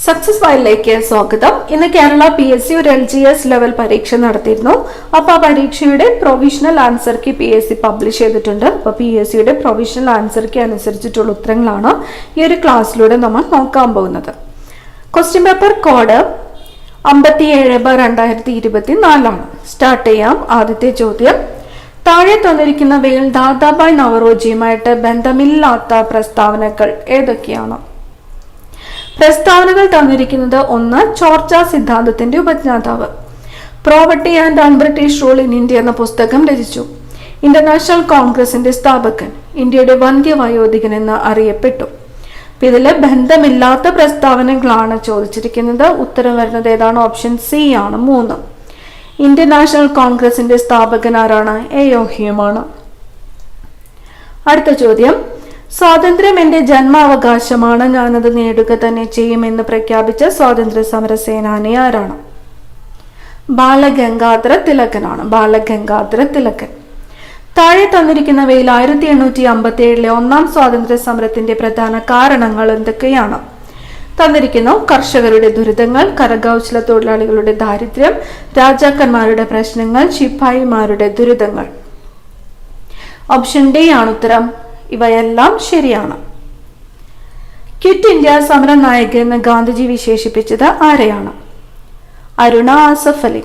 Success ഫയലിലേക്ക് സ്വാഗതം. ഇന്ന് കേരള PSC ഒരു LGS ലെവൽ പരീക്ഷ നടത്തിയിരുന്നു. അപ്പോൾ ആ പരീക്ഷയുടെ provisional answer key PSC publish ചെയ്തിട്ടുണ്ട്. അപ്പോൾ PSCയുടെ പ്രൊവിഷണൽ ആൻസർ കീ അനുസരിച്ചിട്ടുള്ള ഉത്തരങ്ങളാണ് ഈ ഒരു ക്ലാസ്സിലൂടെ നമ്മൾ നോക്കാൻ പോകുന്നത്. ക്വസ്റ്റ്യൻ പേപ്പർ കോഡ് 57/2024 ആണ്. സ്റ്റാർട്ട് ചെയ്യാം. ആദ്യത്തെ ചോദ്യം, താഴെ തന്നിരിക്കുന്നവയിൽ ദാദാഭായ് നവറോജിയുമായിട്ട് ബന്ധമില്ലാത്ത പ്രസ്താവനകൾ ഏതൊക്കെയാണ്? പ്രസ്താവനകൾ തന്നിരിക്കുന്നത്: 1. ചോർച്ച സിദ്ധാന്തത്തിന്റെ ഉപജ്ഞാതാവ്. Poverty and un-British rule in India എന്ന പുസ്തകം രചിച്ചു. ഇന്റർനാഷണൽ കോൺഗ്രസിന്റെ സ്ഥാപകൻ. ഇന്ത്യയുടെ വന്ധ്യവയോധികൻ എന്ന് അറിയപ്പെട്ടു. ഇതിൽ ബന്ധമില്ലാത്ത പ്രസ്താവനകളാണ് ചോദിച്ചിരിക്കുന്നത്. ഉത്തരം വരുന്നത് ഏതാണ്? ഓപ്ഷൻ സി ആണ്, 3. ഇന്ത്യൻ നാഷണൽ കോൺഗ്രസിന്റെ സ്ഥാപകൻ ആരാണ്? A.O. ഹ്യൂമാണ്. അടുത്ത ചോദ്യം, സ്വാതന്ത്ര്യം എന്റെ ജന്മാവകാശമാണ്, ഞാനത് നേടുക തന്നെ ചെയ്യുമെന്ന് പ്രഖ്യാപിച്ച സ്വാതന്ത്ര്യ സമര സേനാനി ആരാണ്? ബാലഗംഗാധര തിലകനാണ്. ബാലഗംഗാധര തിലകൻ. താഴെ തന്നിരിക്കുന്നവയിൽ 1857 ഒന്നാം സ്വാതന്ത്ര്യ സമരത്തിന്റെ പ്രധാന കാരണങ്ങൾ എന്തൊക്കെയാണ്? തന്നിരിക്കുന്നു: കർഷകരുടെ ദുരിതങ്ങൾ, കരകൗശല തൊഴിലാളികളുടെ ദാരിദ്ര്യം, രാജാക്കന്മാരുടെ പ്രശ്നങ്ങൾ, ശിപ്പായിമാരുടെ ദുരിതങ്ങൾ. ഓപ്ഷൻ ഡി ആണ് ഉത്തരം. ഇവയെല്ലാം ശരിയാണ്. ക്വിറ്റ് ഇന്ത്യ സമര നായകൻ എന്ന് ഗാന്ധിജി വിശേഷിപ്പിച്ചത് ആരെയാണ്? Aruna Asaf Ali.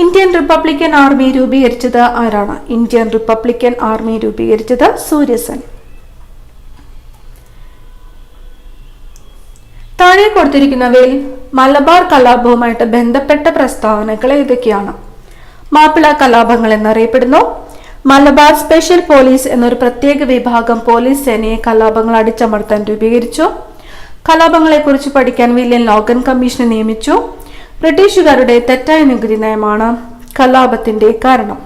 Indian Republican army രൂപീകരിച്ചത് ആരാണ്? ഇന്ത്യൻ റിപ്പബ്ലിക്കൻ ആർമി രൂപീകരിച്ചത് സൂര്യസെൻ. താഴെ കൊടുത്തിരിക്കുന്നവയിൽ മലബാർ കലാപവുമായിട്ട് ബന്ധപ്പെട്ട പ്രസ്താവനകൾ ഏതൊക്കെയാണ്? മാപ്പിള കലാപങ്ങൾ എന്നറിയപ്പെടുന്നു. മലബാർ സ്പെഷ്യൽ പോലീസ് എന്നൊരു പ്രത്യേക വിഭാഗം പോലീസ് സേനയെ കലാപങ്ങൾ അടിച്ചമർത്താൻ രൂപീകരിച്ചു. കലാപങ്ങളെക്കുറിച്ച് പഠിക്കാൻ വില്യം ലോഗൻ കമ്മീഷനെ നിയമിച്ചു. ബ്രിട്ടീഷുകാരുടെ തെറ്റായ നികുതി നയമാണ് കലാപത്തിന്റെ കാരണം.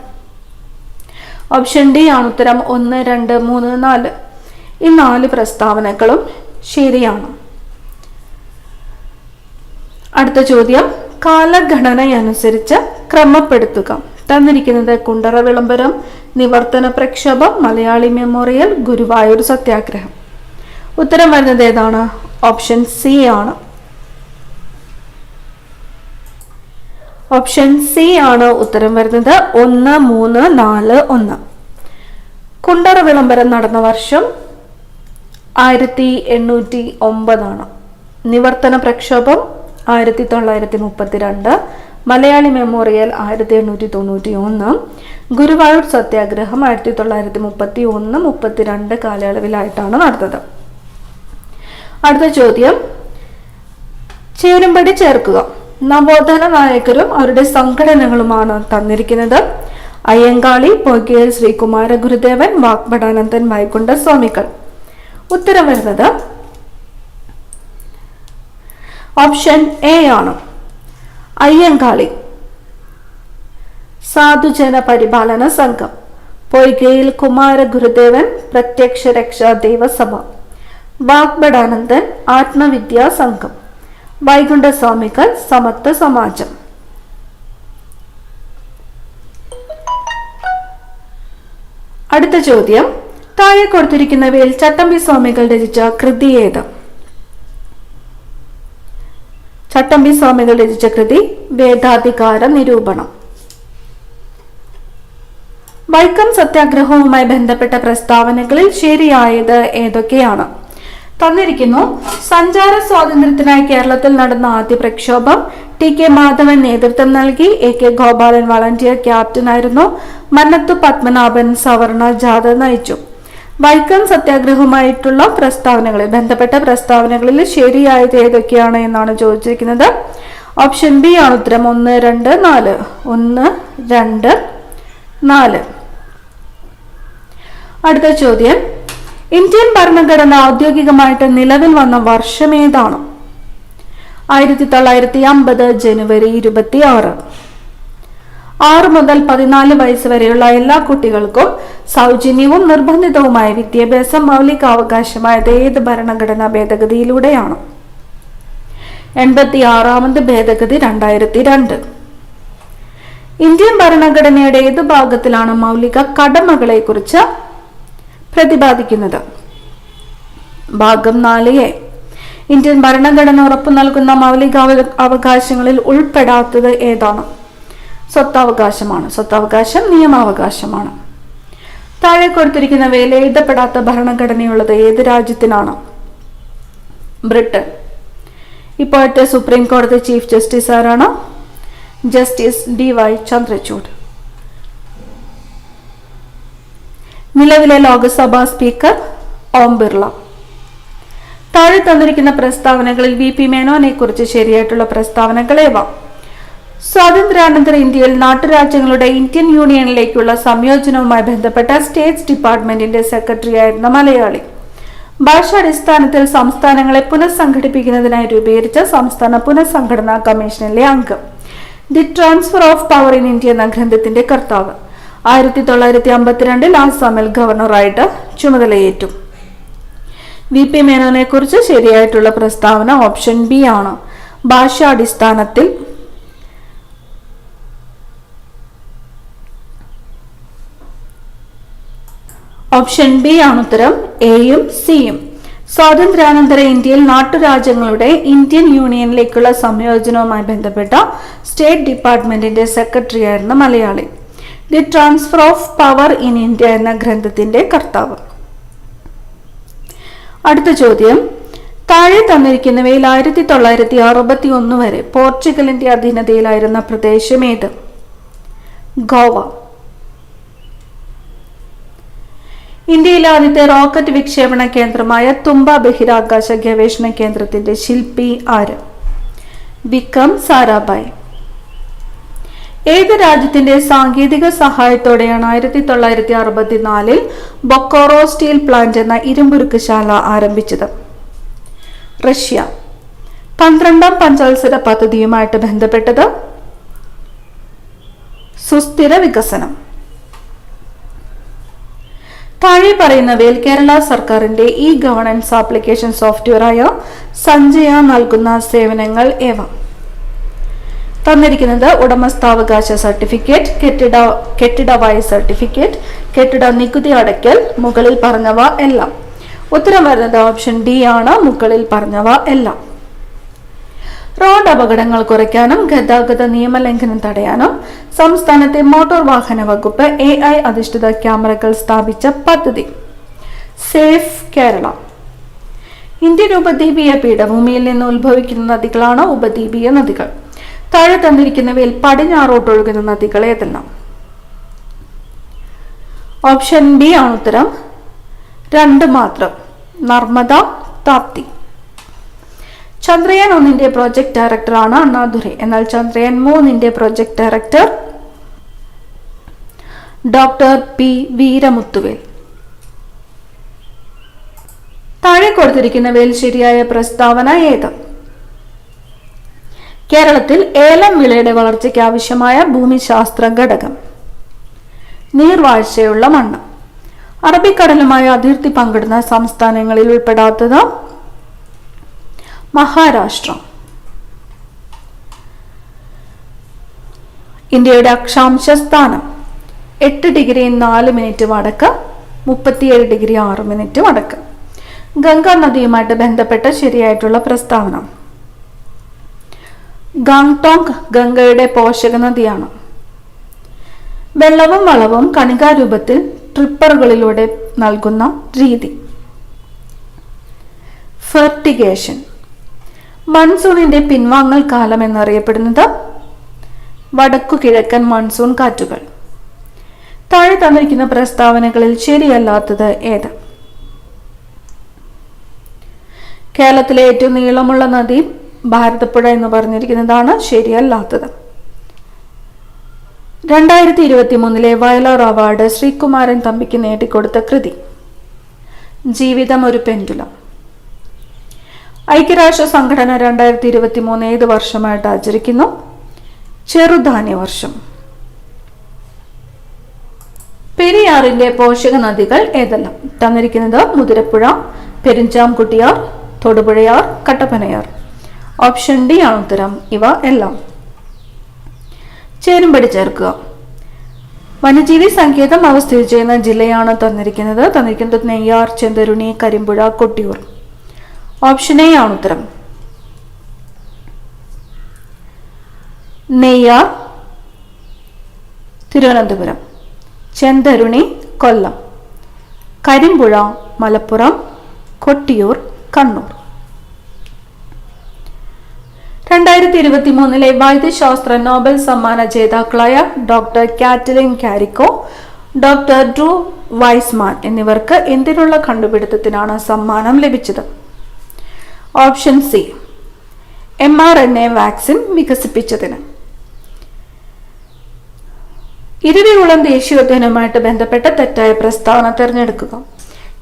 ഓപ്ഷൻ ഡി ആണ് ഉത്തരം. 1, 2, 3, 4 ഈ 4 പ്രസ്താവനകളും ശരിയാണ്. അടുത്ത ചോദ്യം, കാലഗണനയനുസരിച്ച് ക്രമപ്പെടുത്തുക. തന്നിരിക്കുന്നത്: കുണ്ടറ വിളംബരം, നിവർത്തന പ്രക്ഷോഭം, മലയാളി മെമ്മോറിയൽ, ഗുരുവായൂർ സത്യാഗ്രഹം. ഉത്തരം വരുന്നത് ഏതാണ്? ഓപ്ഷൻ സി ആണ്. ഓപ്ഷൻ സി ആണ് ഉത്തരം വരുന്നത്. 1, 3, 4, 1. കുണ്ടറ വിളംബരം നടന്ന വർഷം 1809 ആണ്. നിവർത്തന പ്രക്ഷോഭം 1932, മലയാളി മെമ്മോറിയൽ 1891, ഗുരുവായൂർ സത്യാഗ്രഹം 1931-32 കാലയളവിലായിട്ടാണ് നടന്നത്. അടുത്ത ചോദ്യം, ചേരുംപടി ചേർക്കുക. നവോത്ഥാന നായകരും അവരുടെ സംഘടനകളുമാണ് തന്നിരിക്കുന്നത്: അയ്യങ്കാളി, പൊയ്കയിൽ ശ്രീകുമാര ഗുരുദേവൻ, വാഗ്ഭടാനന്ദൻ, വൈകുണ്ഠ സ്വാമികൾ. ഉത്തരം വരുന്നത് ഓപ്ഷൻ എ ആണ്. അയ്യങ്കാളി. സാധുജന പരിപാലന സംഘം. പൊയ്കയിൽ കുമാര ഗുരുദേവൻ, പ്രത്യക്ഷ രക്ഷാ ദേവസഭ. വാഗ്ഭടാനന്ദൻ, ആത്മവിദ്യാ സംഘം. വൈകുണ്ഠ സ്വാമികൾ, സമത്വ സമാജം. അടുത്ത ചോദ്യം, താഴെ കൊടുത്തിരിക്കുന്നവയിൽ ചട്ടമ്പി സ്വാമികൾ രചിച്ച കൃതി ഏത്? ചട്ടമ്പി സ്വാമികൾ രചിച്ച കൃതി വേദാധികാര നിരൂപണം. വൈക്കം സത്യാഗ്രഹവുമായി ബന്ധപ്പെട്ട പ്രസ്താവനകളിൽ ശരിയായത് ഏതൊക്കെയാണ്? തന്നിരിക്കുന്നു: സഞ്ചാര സ്വാതന്ത്ര്യത്തിനായി കേരളത്തിൽ നടന്ന ആദ്യ പ്രക്ഷോഭം, T.K. മാധവൻ നേതൃത്വം നൽകി, A.K. ഗോപാലൻ വളണ്ടിയർ ക്യാപ്റ്റനായിരുന്നു, മന്നത്തു പത്മനാഭൻ സവർണ ജാഥ നയിച്ചു. വൈക്കം സത്യാഗ്രഹവുമായിട്ടുള്ള പ്രസ്താവനകളിൽ ബന്ധപ്പെട്ട പ്രസ്താവനകളിൽ ശരിയായത് ഏതൊക്കെയാണ് എന്നാണ് ചോദിച്ചിരിക്കുന്നത്. ഓപ്ഷൻ ബി ആണ് ഉത്തരം. 1, 2, 4. 1, 2, 4. അടുത്ത ചോദ്യം, ഇന്ത്യൻ ഭരണഘടന ഔദ്യോഗികമായിട്ട് നിലവിൽ വന്ന വർഷം ഏതാണ്? 1950 ജനുവരി 26. 6 മുതൽ 14 വയസ്സ് വരെയുള്ള എല്ലാ കുട്ടികൾക്കും സൗജന്യവും നിർബന്ധിതവുമായ വിദ്യാഭ്യാസം മൗലികാവകാശമായത് ഏത് ഭരണഘടനാ ഭേദഗതിയിലൂടെയാണ്? 86ാമത് ഭേദഗതി 2002. ഇന്ത്യൻ ഭരണഘടനയുടെ ഏത് ഭാഗത്തിലാണ് മൗലിക കടമകളെ കുറിച്ച് പ്രതിപാദിക്കുന്നത്? ഭാഗം 4A. ഇന്ത്യൻ ഭരണഘടന ഉറപ്പു നൽകുന്ന മൗലിക അവകാശങ്ങളിൽ ഉൾപ്പെടാത്തത് ഏതാണ്? സ്വത്തവകാശമാണ്. സ്വത്തവകാശം നിയമാവകാശമാണ്. താഴെ കൊടുത്തിരിക്കുന്നവയിൽ എഴുതപ്പെടാത്ത ഭരണഘടനയുള്ളത് ഏത് രാജ്യത്തിനാണ്? ബ്രിട്ടൻ. ഇപ്പോഴത്തെ സുപ്രീം കോടതി ചീഫ് ജസ്റ്റിസ് ആരാണ്? Justice DY Chandrachud. നിലവിലെ ലോക്സഭാ സ്പീക്കർ ഓം ബിർള. താഴെ തന്നിരിക്കുന്ന പ്രസ്താവനകളിൽ VP മേനോനെ കുറിച്ച് ശരിയായിട്ടുള്ള പ്രസ്താവനകൾ ഏവ? സ്വാതന്ത്ര്യാനന്തര ഇന്ത്യയിൽ നാട്ടുരാജ്യങ്ങളുടെ ഇന്ത്യൻ യൂണിയനിലേക്കുള്ള സംയോജനവുമായി ബന്ധപ്പെട്ട സ്റ്റേറ്റ്സ് ഡിപ്പാർട്ട്മെന്റിന്റെ സെക്രട്ടറി ആയിരുന്ന മലയാളി. ഭാഷാടിസ്ഥാനത്തിൽ സംസ്ഥാനങ്ങളെ പുനഃസംഘടിപ്പിക്കുന്നതിനായി രൂപീകരിച്ച സംസ്ഥാന പുനഃസംഘടനാ കമ്മീഷനിലെ അംഗം. The transfer of power in India എന്ന ഗ്രന്ഥത്തിന്റെ കർത്താവ്. 1952 ആസാമിൽ ഗവർണറായിട്ട് ചുമതലയേറ്റു. VP മേനോനെ കുറിച്ച് ശരിയായിട്ടുള്ള പ്രസ്താവന ഓപ്ഷൻ ബി ആണ്. ഭാഷാടിസ്ഥാനത്തിൽ ഓപ്ഷൻ ബി ആണ് ഉത്തരം. എയും സിയും. സ്വാതന്ത്ര്യാനന്തര ഇന്ത്യയിൽ നാട്ടുരാജ്യങ്ങളുടെ ഇന്ത്യൻ യൂണിയനിലേക്കുള്ള സംയോജനവുമായി ബന്ധപ്പെട്ട സ്റ്റേറ്റ് ഡിപ്പാർട്ട്മെന്റിന്റെ സെക്രട്ടറി ആയിരുന്ന Malayali. The transfer of power in India എന്ന ഗ്രന്ഥത്തിന്റെ കർത്താവ്. അടുത്ത ചോദ്യം, താഴെ തന്നിരിക്കുന്നവയിൽ 1961 വരെ പോർച്ചുഗലിന്റെ അധീനതയിലായിരുന്ന പ്രദേശം ഏത്? ഗോവ. ഇന്ത്യയിലെ ആദ്യത്തെ റോക്കറ്റ് വിക്ഷേപണ കേന്ദ്രമായ തുമ്പ ബഹിരാകാശ ഗവേഷണ കേന്ദ്രത്തിന്റെ ശില്പി ആര്? വിക്രം സാരാഭായ്. ഏത് രാജ്യത്തിന്റെ സാങ്കേതിക സഹായത്തോടെയാണ് 1964 ബൊക്കോറോ സ്റ്റീൽ പ്ലാന്റ് എന്ന ഇരുമ്പുരുക്കുശാല ആരംഭിച്ചത്? റഷ്യ. 12ാം പഞ്ചവത്സര പദ്ധതിയുമായിട്ട് ബന്ധപ്പെട്ടത് സുസ്ഥിര വികസനം. താഴെ പറയുന്നവയിൽ കേരള സർക്കാരിന്റെ ഗവേണൻസ് ആപ്ലിക്കേഷൻ സോഫ്റ്റ്വെയറായ സഞ്ജയ നൽകുന്ന സേവനങ്ങൾ ഏവ? തന്നിരിക്കുന്നത് ഉടമസ്ഥാവകാശ സർട്ടിഫിക്കറ്റ്, കെട്ടിടവായ സർട്ടിഫിക്കറ്റ്, കെട്ടിട നികുതി അടയ്ക്കൽ, മുകളിൽ പറഞ്ഞവ എല്ലാം. ഉത്തരം വരുന്നത് ഓപ്ഷൻ ഡി ആണ്. മുകളിൽ പറഞ്ഞവ എല്ലാം. റോഡ് അപകടങ്ങൾ കുറയ്ക്കാനും ഗതാഗത നിയമലംഘനം തടയാനും സംസ്ഥാനത്തെ മോട്ടോർ വാഹന വകുപ്പ് AI അധിഷ്ഠിത ക്യാമറകൾ സ്ഥാപിച്ച പദ്ധതി സേഫ് കേരള. ഇന്ത്യൻ ഉപദ്വീപീയ പീഠഭൂമിയിൽ നിന്ന് ഉത്ഭവിക്കുന്ന നദികളാണ് ഉപദ്വീപീയ നദികൾ. താഴെ തന്നിരിക്കുന്നവയിൽ പടിഞ്ഞാറോട്ടൊഴുകുന്ന നദികൾ ഏതെല്ലാം? ഓപ്ഷൻ ബി ആണ് ഉത്തരം. 2 മാത്രം. നർമ്മദ, താപ്തി. ചന്ദ്രയാൻ 1 പ്രോജക്ട് ഡയറക്ടറാണ് അണ്ണാദുരൈ. എന്നാൽ Chandrayaan 3 project director doctor P Veeramuthuvel. താഴെ കൊടുത്തിരിക്കുന്നവയിൽ ശരിയായ പ്രസ്താവന ഏത്? കേരളത്തിൽ ഏലം വിളയുടെ വളർച്ചയ്ക്ക് ആവശ്യമായ ഭൂമിശാസ്ത്ര ഘടകം നീർവാഴ്ചയുള്ള മണ്ണ്. അറബിക്കടലുമായി അതിർത്തി പങ്കിടുന്ന സംസ്ഥാനങ്ങളിൽ ഉൾപ്പെടാത്തത് മഹാരാഷ്ട്ര. ഇന്ത്യയുടെ അക്ഷാംശ സ്ഥാനം 8 ഡിഗ്രി 4 മിനിറ്റ് വടക്ക്, 37 ഡിഗ്രി 6 മിനിറ്റ് വടക്ക്. ഗംഗാ നദിയുമായിട്ട് ബന്ധപ്പെട്ട ശരിയായിട്ടുള്ള പ്രസ്താവന. ഗാംഗ്ടോങ് ഗംഗയുടെ പോഷക നദിയാണ്. വെള്ളവും വളവും കണികാരൂപത്തിൽ ട്രിപ്പറുകളിലൂടെ നൽകുന്ന രീതി ഫെർട്ടിഗേഷൻ. മൺസൂണിന്റെ പിൻവാങ്ങൽ കാലം എന്നറിയപ്പെടുന്നത് വടക്കു കിഴക്കൻ മൺസൂൺ കാറ്റുകൾ. താഴെ തന്നിരിക്കുന്ന പ്രസ്താവനകളിൽ ശരിയല്ലാത്തത് ഏത്? കേരളത്തിലെ ഏറ്റവും നീളമുള്ള നദി ഭാരതപ്പുഴ എന്ന് പറഞ്ഞിരിക്കുന്നതാണ് ശരിയല്ലാത്തത്. 2023 വയലാർ അവാർഡ് ശ്രീകുമാരൻ തമ്പിക്ക് നേടിക്കൊടുത്ത കൃതി ജീവിതം ഒരു പെൻഡുലം. ഐക്യരാഷ്ട്ര സംഘടന 2023 ഏത് വർഷമായിട്ട് ആചരിക്കുന്നു? ചെറുധാന്യ വർഷം. പെരിയാറിന്റെ പോഷക നദികൾ ഏതെല്ലാം? തന്നിരിക്കുന്നത് മുതിരപ്പുഴ, പെരിഞ്ചാംകുട്ടിയാർ, തൊടുപുഴയാർ, കട്ടപ്പനയാർ. ഓപ്ഷൻ ഡി ആണ് ഉത്തരം. ഇവ എല്ലാം. ചേരുംപടി ചേർക്കുക. വന്യജീവി സങ്കേതം സ്ഥിതി ചെയ്യുന്ന ജില്ലയാണ് തന്നിരിക്കുന്നത്. നെയ്യാർ, ചെന്തരുണി, കരിമ്പുഴ, കൊട്ടിയൂർ. ഓപ്ഷൻ എ ആണ് ഉത്തരം. നെയ്യാർ തിരുവനന്തപുരം, ചെന്തരുണി കൊല്ലം, കരിമ്പുഴ മലപ്പുറം, കൊട്ടിയൂർ കണ്ണൂർ. 2023 വൈദ്യശാസ്ത്ര നോബൽ സമ്മാന ജേതാക്കളായ doctor Katalin Kariko, doctor Drew Weissman എന്നിവർക്ക് എന്തിനുള്ള കണ്ടുപിടുത്തത്തിനാണ് സമ്മാനം ലഭിച്ചത്? ഓപ്ഷൻ സി, mRNA വാക്സിൻ വികസിപ്പിച്ചതിന്. ഇരവികുളം ദേശീയോദ്യാനവുമായിട്ട് ബന്ധപ്പെട്ട തെറ്റായ പ്രസ്താവന തിരഞ്ഞെടുക്കുക.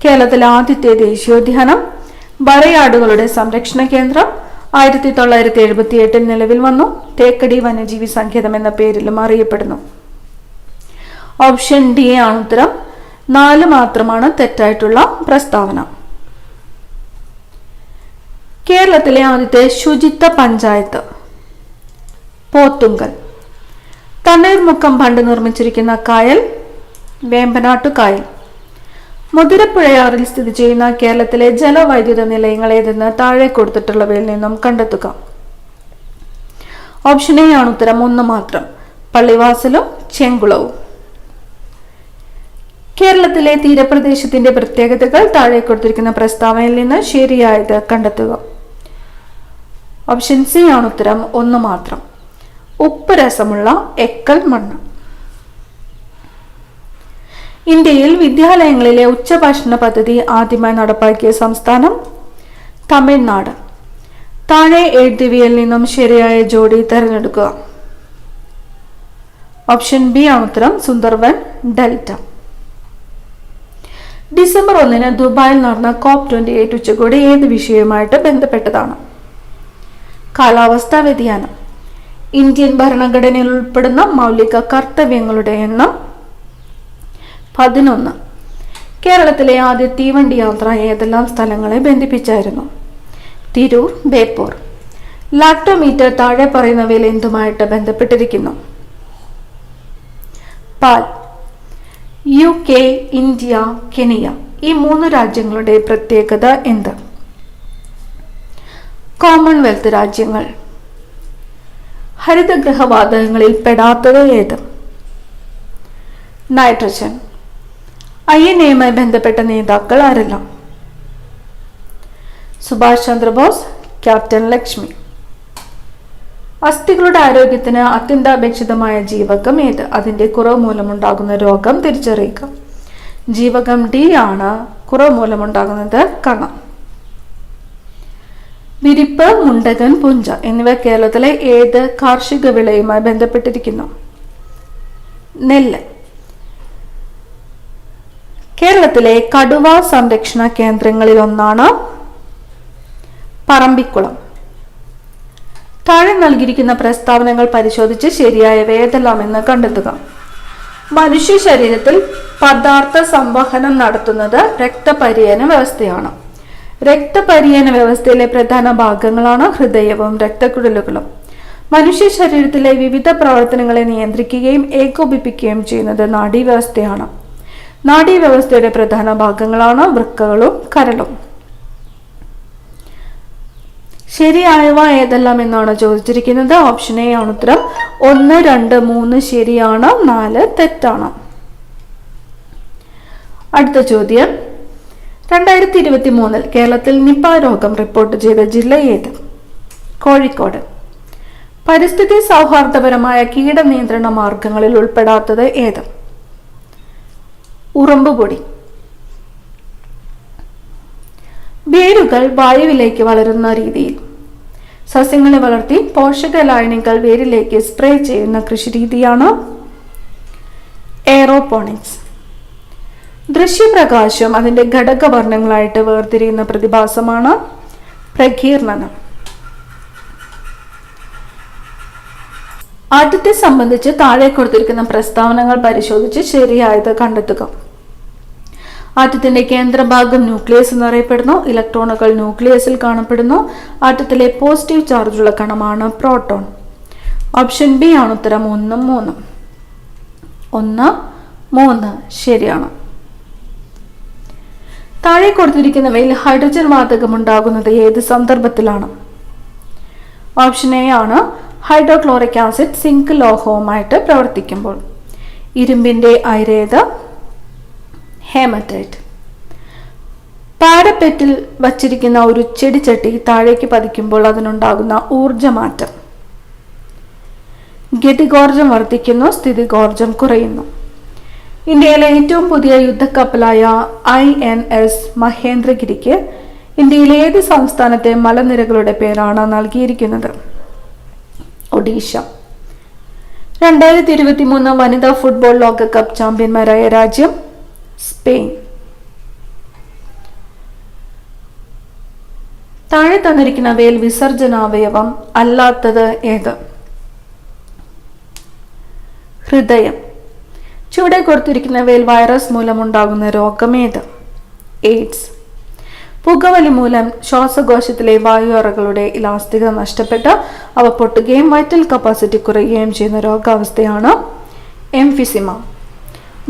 കേരളത്തിലെ ആദ്യത്തെ ദേശീയോദ്യാനം വരയാടുകളുടെ സംരക്ഷണ കേന്ദ്രം 1978 നിലവിൽ വന്നു. തേക്കടി വന്യജീവി സങ്കേതം എന്ന പേരിലും അറിയപ്പെടുന്നു. ഓപ്ഷൻ ഡി ആണ് ഉത്തരം. 4 മാത്രമാണ് തെറ്റായിട്ടുള്ള പ്രസ്താവന. കേരളത്തിലെ ആദ്യത്തെ ശുചിത്വ പഞ്ചായത്ത് പോത്തുങ്കൽ. തണ്ണീർമുക്കം ബണ്ട് നിർമ്മിച്ചിരിക്കുന്ന കായൽ വേമ്പനാട്ടു കായൽ. മുതിരപ്പുഴയാറിൽ സ്ഥിതി ചെയ്യുന്ന കേരളത്തിലെ ജലവൈദ്യുത നിലയങ്ങൾ ഏതെന്ന് താഴെ കൊടുത്തിട്ടുള്ളവയിൽ നിന്നും കണ്ടെത്തുക. ഓപ്ഷൻ എ ആണ് ഉത്തരം. 1 മാത്രം, പള്ളിവാസലും ചെങ്കുളവും. കേരളത്തിലെ തീരപ്രദേശത്തിന്റെ പ്രത്യേകതകൾ താഴെ കൊടുത്തിരിക്കുന്ന പ്രസ്താവനയിൽ നിന്ന് ശരിയായത് കണ്ടെത്തുക. ഓപ്ഷൻ സി ആണ് ഉത്തരം. 1 മാത്രം, ഉപ്പ് രസമുള്ള എക്കൽ മണ്ണ്. ഇന്ത്യയിൽ വിദ്യാലയങ്ങളിലെ ഉച്ചഭക്ഷണ പദ്ധതി ആദ്യമായി നടപ്പാക്കിയ സംസ്ഥാനം തമിഴ്നാട്. താഴെ എഴുതിയവയിൽ നിന്നും ശരിയായ ജോഡി തിരഞ്ഞെടുക്കുക. ഓപ്ഷൻ ബി ആണ് ഉത്തരം. സുന്ദർബൻ ഡെൽറ്റ. ഡിസംബർ 1 ദുബായിൽ നടന്ന COP28 ഉച്ചകോടി ഏത് വിഷയവുമായിട്ട് ബന്ധപ്പെട്ടതാണ്? കാലാവസ്ഥാ വ്യതിയാനം. ഇന്ത്യൻ ഭരണഘടനയിൽ ഉൾപ്പെടുന്ന മൗലിക കർത്തവ്യങ്ങളുടെ എണ്ണം 11. കേരളത്തിലെ ആദ്യ തീവണ്ടി യാത്ര ഏതെല്ലാം സ്ഥലങ്ങളെ ബന്ധിപ്പിച്ചായിരുന്നു? തിരൂർ, ബേപ്പൂർ. ലാക്ടോമീറ്റർ താഴെ പറയുന്നവയിൽ എന്തുമായിട്ട് ബന്ധപ്പെട്ടിരിക്കുന്നു? പാൽ. UK, ഇന്ത്യ, കെനിയ ഈ 3 രാജ്യങ്ങളുടെ പ്രത്യേകത എന്ത്? കോമൺവെൽത്ത് രാജ്യങ്ങൾ. ഹരിതഗൃഹവാതകങ്ങളിൽ പെടാത്തത് ഏത്? നൈട്രജൻ. INA-യുമായി ബന്ധപ്പെട്ട നേതാക്കൾ ആരെല്ലാം? സുഭാഷ് ചന്ദ്രബോസ്, ക്യാപ്റ്റൻ ലക്ഷ്മി. അസ്ഥികളുടെ ആരോഗ്യത്തിന് അത്യന്താപേക്ഷിതമായ ജീവകം ഏത്? അതിന്റെ കുറവ് മൂലമുണ്ടാകുന്ന രോഗം തിരിച്ചറിയുക. ജീവകം D ആണ് കുറവ് മൂലമുണ്ടാകുന്നത് കണം. വിരിപ്പ്, മുണ്ടകൻ, പുഞ്ച എന്നിവ കേരളത്തിലെ ഏത് കാർഷിക വിളയുമായി ബന്ധപ്പെട്ടിരിക്കുന്നു? നെല്ല്. കേരളത്തിലെ കടുവ സംരക്ഷണ കേന്ദ്രങ്ങളിൽ ഒന്നാണ് പറമ്പിക്കുളം. താഴെ നൽകിയിരിക്കുന്ന പ്രസ്താവനകൾ പരിശോധിച്ച് ശരിയായവ ഏതെല്ലാമെന്ന് കണ്ടെത്തുക. മനുഷ്യ ശരീരത്തിൽ പദാർത്ഥ സംവഹനം നടത്തുന്നത് രക്തപര്യന വ്യവസ്ഥയാണ്. രക്തപര്യന വ്യവസ്ഥയിലെ പ്രധാന ഭാഗങ്ങളാണ് ഹൃദയവും രക്തക്കുഴലുകളും. മനുഷ്യ ശരീരത്തിലെ വിവിധ പ്രവർത്തനങ്ങളെ നിയന്ത്രിക്കുകയും ഏകോപിപ്പിക്കുകയും ചെയ്യുന്നത് നാഡീവ്യവസ്ഥയാണ്. നാഡീവ്യവസ്ഥയുടെ പ്രധാന ഭാഗങ്ങളാണ് വൃക്കകളും കരളും. ശരിയായവ ഏതെല്ലാം എന്നാണ് ചോദിച്ചിരിക്കുന്നത്? ഓപ്ഷൻ എ ആണ് ഉത്തരം. 1, 2, 3 ശരിയാണ്, 4 തെറ്റാണ്. അടുത്ത ചോദ്യം. 2023 കേരളത്തിൽ നിപ രോഗം റിപ്പോർട്ട് ചെയ്ത ജില്ല ഏത്? കോഴിക്കോട്. പരിസ്ഥിതി സൗഹാർദ്ദപരമായ കീടനിയന്ത്രണ മാർഗങ്ങളിൽ ഉൾപ്പെടാത്തത് ഏത്? ഉറുമ്പുപൊടി. വേരുകൾ വായുവിലേക്ക് വളരുന്ന രീതിയിൽ സസ്യങ്ങളെ വളർത്തി പോഷക ലായനികൾ വേരിലേക്ക് സ്പ്രേ ചെയ്യുന്ന കൃഷിരീതിയാണ് എയറോപോണിക്സ്. ദൃശ്യപ്രകാശം അതിന്റെ ഘടകവർണ്ണങ്ങളായിട്ട് വേർതിരിയുന്ന പ്രതിഭാസമാണ് പ്രകീർണനം. ആദ്യത്തെ സംബന്ധിച്ച് താഴെ കൊടുത്തിരിക്കുന്ന പ്രസ്താവനകൾ പരിശോധിച്ച് ശരിയായത് കണ്ടെത്തുക. ആറ്റത്തിന്റെ കേന്ദ്രഭാഗം ന്യൂക്ലിയസ് എന്നറിയപ്പെടുന്നു. ഇലക്ട്രോണുകൾ ന്യൂക്ലിയസിൽ കാണപ്പെടുന്നു. ആറ്റത്തിലെ പോസിറ്റീവ് ചാർജുള്ള കണമാണ് പ്രോട്ടോൺ. ഓപ്ഷൻ ബി ആണ് ഉത്തരം. 1, 3. 1, 3 ശരിയാണ്. താഴെ കൊടുത്തിരിക്കുന്നവയിൽ ഹൈഡ്രജൻ വാതകം ഉണ്ടാകുന്നത് ഏത് സന്ദർഭത്തിലാണ്? ഓപ്ഷൻ എ ആണ് ഹൈഡ്രോക്ലോറിക് ആസിഡ് സിങ്ക് ലോഹവുമായിട്ട് പ്രവർത്തിക്കുമ്പോൾ. ഇരുമ്പിന്റെ അയിരേത്? ഹേമറ്റൈറ്റ്. പാരപ്പെറ്റിൽ വച്ചിരിക്കുന്ന ഒരു ചെടിച്ചട്ടി താഴേക്ക് പതിക്കുമ്പോൾ അതിനുണ്ടാകുന്ന ഊർജമാറ്റം. ഗതികോർജം വർദ്ധിക്കുന്നു, സ്ഥിതികോർജം കുറയുന്നു. ഇന്ത്യയിലെ ഏറ്റവും പുതിയ യുദ്ധക്കപ്പലായ INS മഹേന്ദ്രഗിരിക്ക് ഇന്ത്യയിലെ ഏത് സംസ്ഥാനത്തെ മലനിരകളുടെ പേരാണ് നൽകിയിരിക്കുന്നത്? ഒഡീഷ. 2023 വനിതാ ഫുട്ബോൾ ലോകകപ്പ് ചാമ്പ്യന്മാരായ രാജ്യം? സ്പെയിൻ. താഴെ തന്നിരിക്കുന്നവയിൽ വിസർജനാവയവം അല്ലാത്തത് ഏത്? ഹൃദയം. ചുവടെ കൊടുത്തിരിക്കുന്നവയിൽ വൈറസ് മൂലമുണ്ടാകുന്ന രോഗം ഏത്? എയ്ഡ്സ്. പുകവലി മൂലം ശ്വാസകോശത്തിലെ വായു അറകളുടെ ഇലാസ്തികത നഷ്ടപ്പെട്ട് അവ പൊട്ടുകയും വൈറ്റൽ കപ്പാസിറ്റി കുറയുകയും ചെയ്യുന്ന രോഗാവസ്ഥയാണ് എംഫിസിമ.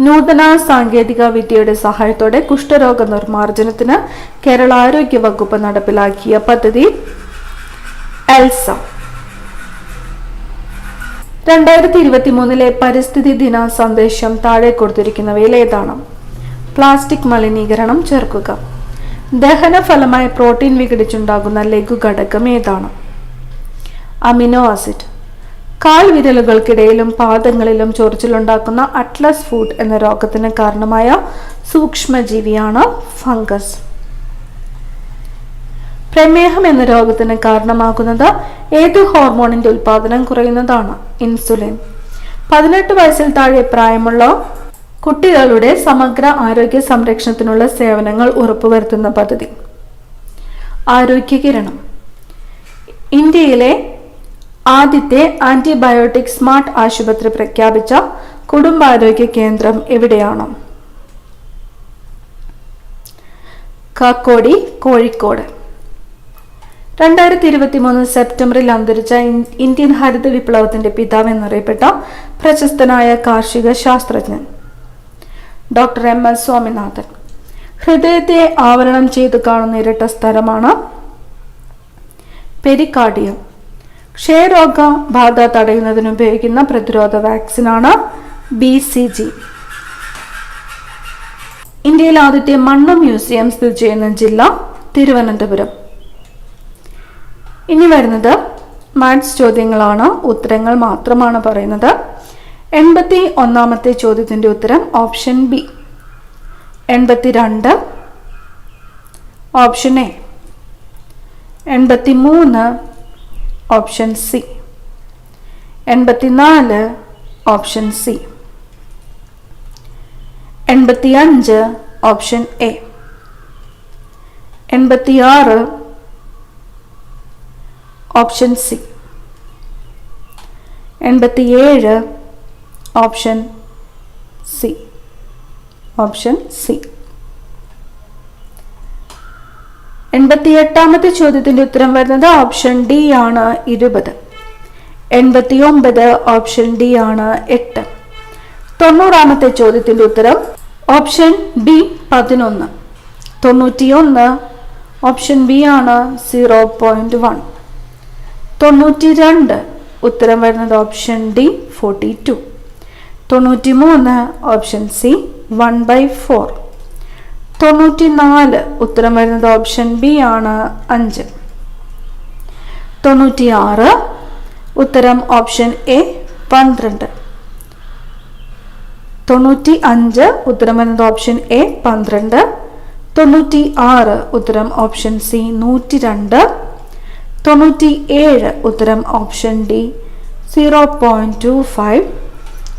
നൂതന സാങ്കേതിക വിദ്യയുടെ സഹായത്തോടെ കുഷ്ഠരോഗ നിർമ്മാർജ്ജനത്തിന് കേരള ആരോഗ്യ വകുപ്പ് നടപ്പിലാക്കിയ പദ്ധതി എൽസ. 2023 പരിസ്ഥിതി ദിന സന്ദേശം താഴെ കൊടുത്തിരിക്കുന്നവയിൽ ഏതാണ്? പ്ലാസ്റ്റിക് മലിനീകരണം ചെറുക്കുക. ദഹന ഫലമായി പ്രോട്ടീൻ വിഘടിച്ചുണ്ടാകുന്ന ലഘുഘടകം ഏതാണ്? Amino acid. കാൽ വിരലുകൾക്കിടയിലും പാദങ്ങളിലും ചൊറിച്ചിലുണ്ടാക്കുന്ന അറ്റ്ലസ് ഫുഡ് എന്ന രോഗത്തിന് കാരണമായ സൂക്ഷ്മജീവിയാണ് ഫംഗസ്. പ്രമേഹം എന്ന രോഗത്തിന് കാരണമാകുന്നത് ഏത് ഹോർമോണിന്റെ ഉൽപാദനം കുറയുന്നതാണ്? ഇൻസുലിൻ. 18 വയസ്സിൽ താഴെ പ്രായമുള്ള കുട്ടികളുടെ സമഗ്ര ആരോഗ്യ സംരക്ഷണത്തിനുള്ള സേവനങ്ങൾ ഉറപ്പുവരുത്തുന്ന പദ്ധതി? ആരോഗ്യ കിരണം. ഇന്ത്യയിലെ ആദ്യത്തെ ആന്റിബയോട്ടിക് സ്മാർട്ട് ആശുപത്രി പ്രഖ്യാപിച്ച കുടുംബാരോഗ്യ കേന്ദ്രം എവിടെയാണ്? കാക്കോടി, കോഴിക്കോട്. 2023 സെപ്റ്റംബറിൽ അന്തരിച്ച ഇന്ത്യൻ ഹരിത വിപ്ലവത്തിന്റെ പിതാവ് എന്നറിയപ്പെട്ട പ്രശസ്തനായ കാർഷിക ശാസ്ത്രജ്ഞൻ ഡോക്ടർ MS സ്വാമിനാഥൻ. ഹൃദയത്തെ ആവരണം ചെയ്തു കാണുന്ന ഇരട്ട സ്ഥലമാണ് പെരികാർഡിയം. ക്ഷയരോഗ ബാധ തടയുന്നതിന് ഉപയോഗിക്കുന്ന പ്രതിരോധ വാക്സിനാണ് BCG. ഇന്ത്യയിൽ ആദ്യത്തെ മണ്ണ് മ്യൂസിയം സ്ഥിതി ചെയ്യുന്ന ജില്ല തിരുവനന്തപുരം. ഇനി വരുന്നത് മാത്സ് ചോദ്യങ്ങളാണ്. ഉത്തരങ്ങൾ മാത്രമാണ് പറയുന്നത്. 81ാമത്തെ ചോദ്യത്തിന്റെ ഉത്തരം option B. 82 option A. 83 option C. 84 option C. 85 option A. 86 option C. 87 option C. Option C. 88ാമത്തെ ചോദ്യത്തിന്റെ ഉത്തരം വരുന്നത് ഓപ്ഷൻ ഡി ആണ് 20. 89 ഓപ്ഷൻ ഡി ആണ് 8. 90ാമത്തെ ചോദ്യത്തിന്റെ ഉത്തരം ഓപ്ഷൻ ബി 11. 91 ഓപ്ഷൻ ബി ആണ് 0.1. 92 ഉത്തരം വരുന്നത് ഓപ്ഷൻ ഡി 42. 93 option C 1/4. 94 ഉത്തരം വരുന്നത് ഓപ്ഷൻ ബി ആണ് 5. 96 ഉത്തരം ഓപ്ഷൻ എ 12. 95 ഉത്തരം വരുന്നത് ഓപ്ഷൻ എ 12. 96 ഉത്തരം ഓപ്ഷൻ സി 102. 97 ഉത്തരം ഓപ്ഷൻ ഡി 0.25.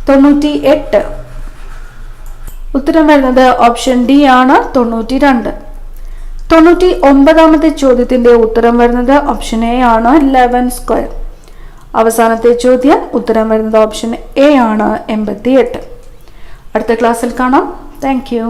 98 ഉത്തരം വരുന്നത് ഓപ്ഷൻ ഡി ആണ് 92. 99ാമത്തെ ചോദ്യത്തിന്റെ ഉത്തരം വരുന്നത് ഓപ്ഷൻ എ ആണ് 11². അവസാനത്തെ ചോദ്യം ഉത്തരം വരുന്നത് ഓപ്ഷൻ എ ആണ് 88. അടുത്ത ക്ലാസ്സിൽ കാണാം. Thank you.